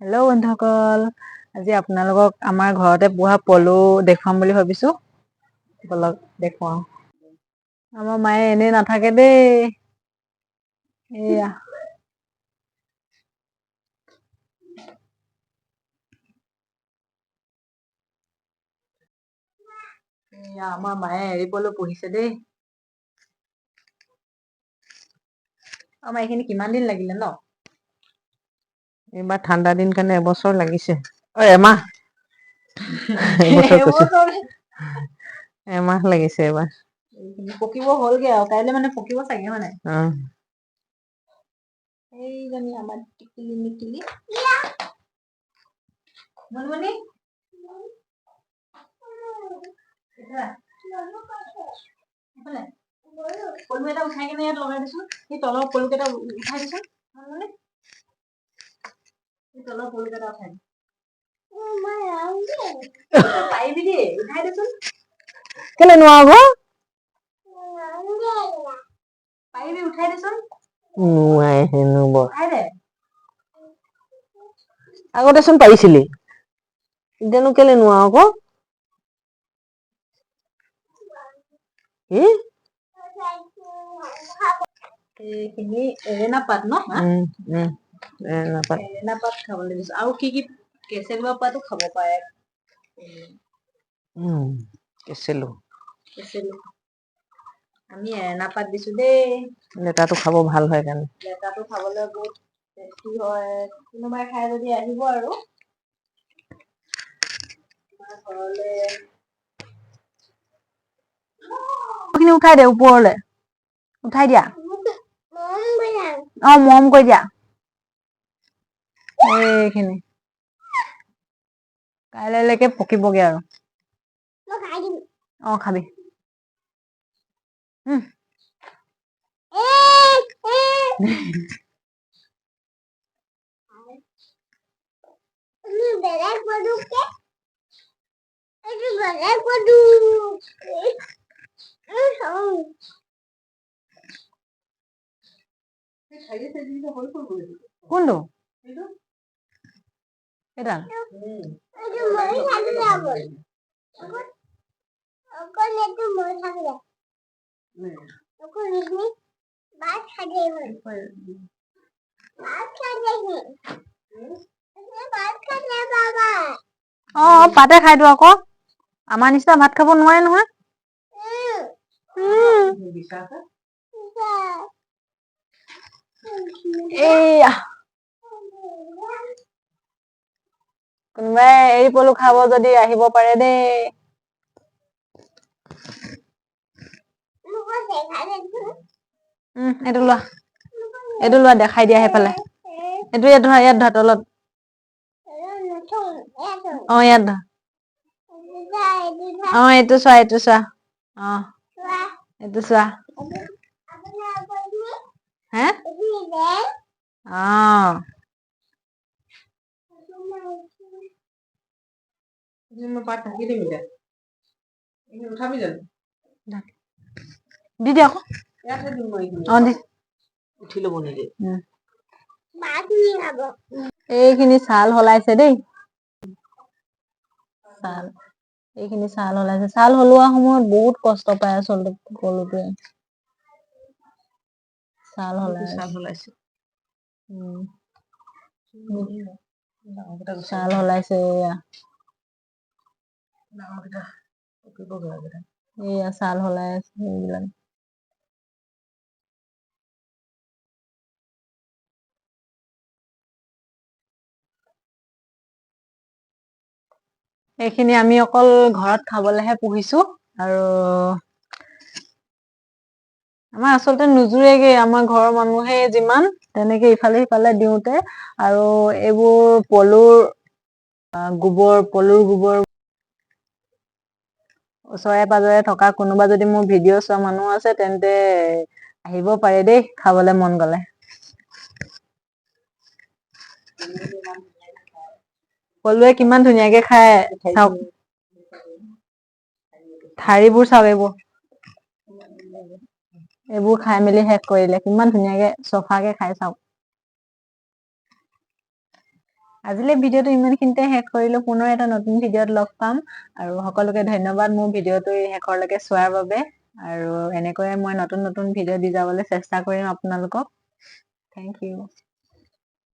Hello' বন্ধুসকল, আজি আপোনালোকক আমাৰ ঘৰতে পোহা পলু দেখুৱাম বুলি ভাবিছো। বলক দেখুৱাও। আমাৰ মায়ে এনেই নাথাকে দেই। এয়া আমাৰ মায়ে এৰি পলু পুহিছে দেই। আমাৰ এইখিনি কিমান দিন লাগিলে ন? এইবাৰ ঠাণ্ডা দিন কাৰণে এবছৰ লাগিছে। এমাহ এমাহ লাগিছে এইবাৰ। পকিব হ'লগে আৰু কাইলৈ মানে পকিব চাগে, হয় নাই? এইজনী আমাৰ টিকলি মিকিলি মুনমুনি পলু এটা উঠাই কেনে ইয়াত লগাই দিছো। সেই তলৰ পলু কেইটা উঠাই দিছো। তলৰ পলু কেইটা উঠাই দিছো। পাৰিবি দেই, উঠাই দেচোন। কেলে নোৱাৰো আকৌ? পাৰিবি, উঠাই দেচোন। নোৱাৰে হেনো বৰ। উঠাই দে। আগতেচোন পাৰিছিলি, এতিয়ানো কেলে নোৱাৰ আকৌ? এইখিনি এৰেনা পাত ন? এৰেনা পাত খাবলৈ দিছো। আৰু কি কেচেলুৱা পাতো খাব পাৰে। কেচেলু আমি এৰেনা পাত দিছো দেই। লেতাটো খাব ভাল হয় কাৰণে। লেতাটো খাবলৈ বহুত টেষ্টি হয়। কোনোবাই খাই যদি আহিব আৰু আমাৰ ঘৰলে। খিনি উঠাই দে ওপৰলে, উঠাই দিয়া। মৰম কৰি দিয়া। এইখিনি কাইলৈকে পকিবগে আৰু। খাবি। কোনটো? এডাল? পাতে খাইতো আকৌ। আমাৰ নিচিনা ভাত খাব নোৱাৰে নহয়। এইয়া কোনোবাই এৰি পলু খাব যদি আহিব পাৰে দেই। এইটো লোৱা। এইটো লোৱা, দেখাই দিয়া সেইফালে। এইটো ইয়াত ধৰা, ইয়াত ধৰা তলত। ইয়াত ধৰা। এইটো চোৱা, এইটো চোৱা। এইটো চোৱা। হে? পাত ঢাকি দিম এতিয়া। উঠাবি জানো? দি দে আকৌ। উঠি লব নিদিয়ে। এইখিনি ছাল সলাইছে দেই। এইখিনি ছাল সলাইছে। ছাল সলোৱা সময়ত বহুত কষ্ট পায় আচলতে পলুটোৱে। ছাল সলাইছে। ছাল সলাইছে এয়া। এইয়া ছাল সলাই আছে এইবিলাক। এইখিনি আমি অকল ঘৰত খাবলেহে পুহিছো আৰু আমাৰ আচলতে নোজোৰেগে, আমাৰ ঘৰৰ মানুহে যিমান তেনেকে ইফালে সিফালে দিওঁতে আৰু এইবোৰ পলুৰ গোবৰ ওচৰে পাজৰে থকা কোনোবা যদি মোৰ ভিডিঅ' চোৱা মানুহ আছে তেন্তে আহিব পাৰে দেই, খাবলে মন গলে। পলুৱে কিমান ধুনীয়াকে খায় চাওক। ঠাৰিবোৰ চাওক এইবোৰ। এইবোৰ খাই মেলি শেষ কৰিলে, কিমান ধুনীয়াকে চফাকে খাই চাওক। আজিলৈ ভিডিঅ'টো ইমানখিনিতে শেষ কৰিলো। পুনৰ এটা নতুন ভিডিঅ'ত লগ পাম আৰু সকলোকে ধন্যবাদ মোৰ ভিডিঅ'টো শেষৰলৈকে চোৱাৰ বাবে। আৰু এনেকৈয়ে মই নতুন নতুন ভিডিঅ' দি যাবলৈ চেষ্টা কৰিম আপোনালোকক। Thank U.